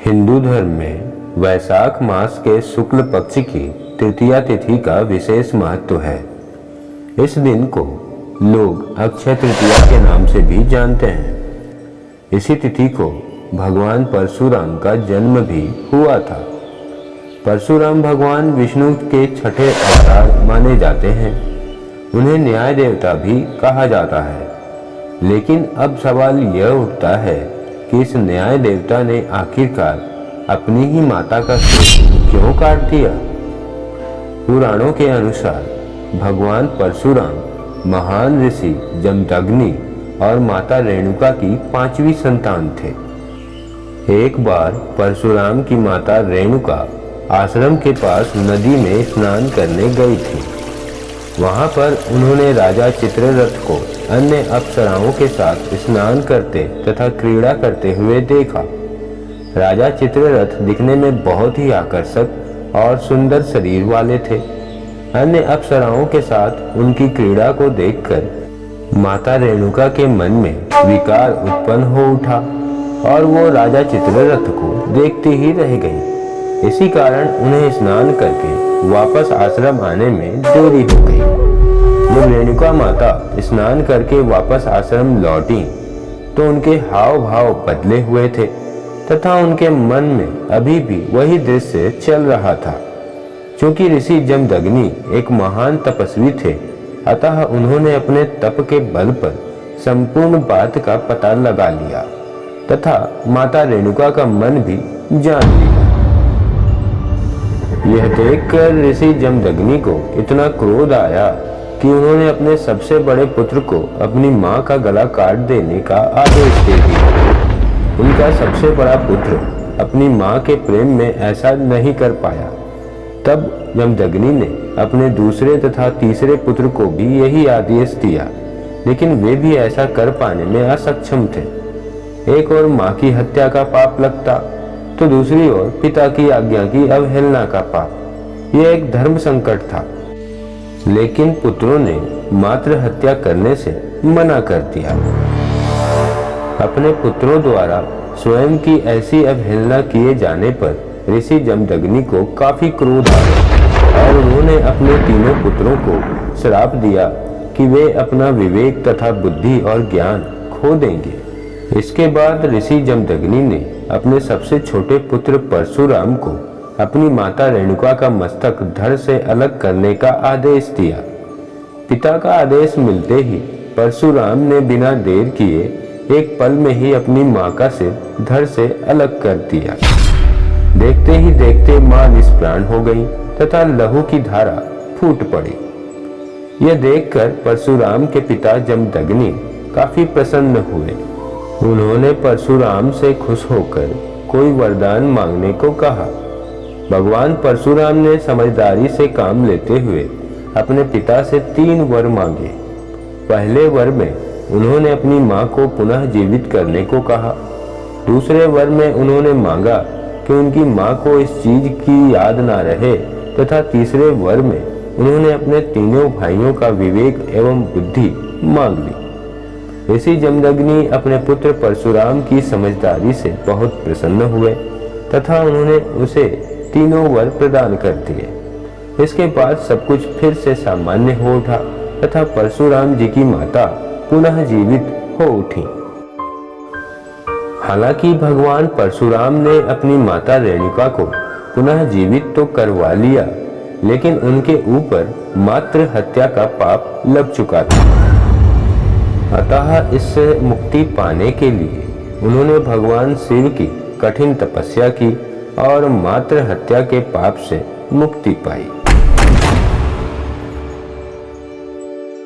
हिंदू धर्म में वैशाख मास के शुक्ल पक्ष की तृतीया तिथि का विशेष महत्व है। इस दिन को लोग अक्षय तृतीया के नाम से भी जानते हैं। इसी तिथि को भगवान परशुराम का जन्म भी हुआ था। परशुराम भगवान विष्णु के छठे अवतार माने जाते हैं। उन्हें न्याय देवता भी कहा जाता है। लेकिन अब सवाल यह उठता है कि इस न्याय देवता ने आखिरकार अपनी ही माता का सिर क्यों काट दिया। पुराणों के अनुसार भगवान परशुराम महान ऋषि जमदग्नि और माता रेणुका की 5वीं संतान थे। एक बार परशुराम की माता रेणुका आश्रम के पास नदी में स्नान करने गई थी। वहां पर उन्होंने राजा चित्ररथ को अन्य अप्सराओं के साथ स्नान करते तथा क्रीड़ा करते हुए देखा। राजा चित्ररथ दिखने में बहुत ही आकर्षक और सुंदर शरीर वाले थे। अन्य अप्सराओं के साथ उनकी क्रीड़ा को देखकर माता रेणुका के मन में विकार उत्पन्न हो उठा और वो राजा चित्ररथ को देखती ही रह गई। इसी कारण उन्हें स्नान करके वापस आश्रम आने में देरी हो गई। जब रेणुका माता स्नान करके वापस आश्रम लौटी तो उनके हाव भाव बदले हुए थे तथा उनके मन में अभी भी वही दृश्य चल रहा था। क्योंकि ऋषि जमदग्नि एक महान तपस्वी थे, अतः उन्होंने अपने तप के बल पर संपूर्ण बात का पता लगा लिया तथा माता रेणुका का मन भी जान लिया। यह देखकर ऋषि जमदग्नि को इतना क्रोध आया कि उन्होंने अपने सबसे बड़े पुत्र को अपनी मां का गला काट देने का आदेश दे दिया। उनका सबसे बड़ा पुत्र अपनी मां के प्रेम में ऐसा नहीं कर पाया। तब जमदग्नि ने अपने दूसरे तथा तीसरे पुत्र को भी यही आदेश दिया, लेकिन वे भी ऐसा कर पाने में असक्षम थे। एक और मां की हत्या का पाप लगता तो दूसरी ओर पिता की आज्ञा की अवहेलना का पाप। यह एक धर्म संकट था। लेकिन पुत्रों ने मात्र हत्या करने से मना कर दिया। अपने पुत्रों द्वारा स्वयं की ऐसी अवहेलना किए जाने पर ऋषि जमदग्नि को काफी क्रोध आया और उन्होंने अपने तीनों पुत्रों को श्राप दिया कि वे अपना विवेक तथा बुद्धि और ज्ञान खो देंगे। इसके बाद ऋषि जमदग्नि ने अपने सबसे छोटे पुत्र परशुराम को अपनी माता रेणुका का मस्तक धड़ से अलग करने का आदेश दिया। पिता का आदेश मिलते ही परशुराम ने बिना देर किए एक पल में ही अपनी मां का सिर धड़ से अलग कर दिया। देखते ही देखते मां निष्प्राण हो गई तथा लहू की धारा फूट पड़ी। यह देखकर परशुराम के पिता जमदग्नि काफी प्रसन्न हुए। उन्होंने परशुराम से खुश होकर कोई वरदान मांगने को कहा। भगवान परशुराम ने समझदारी से काम लेते हुए अपने पिता से 3 वर मांगे। पहले वर में उन्होंने अपनी मां को पुनः जीवित करने को कहा। दूसरे वर में उन्होंने मांगा कि उनकी मां को इस चीज की याद ना रहे तथा तीसरे वर में उन्होंने अपने तीनों भाइयों का विवेक एवं बुद्धि मांग ली। ऋषि जमदग्नि अपने पुत्र परशुराम की समझदारी से बहुत प्रसन्न हुए तथा उन्होंने उसे तीनों वर प्रदान कर दिए। इसके बाद सब कुछ फिर से सामान्य हो उठा तथा परशुराम जी की माता पुनः जीवित हो उठी। हालांकि भगवान परशुराम ने अपनी माता रेणुका को पुनः जीवित तो करवा लिया, लेकिन उनके ऊपर मात्र हत्या का पाप लग चुका था। अतः इससे मुक्ति पाने के लिए उन्होंने भगवान शिव की कठिन तपस्या की और मात्र हत्या के पाप से मुक्ति पाई।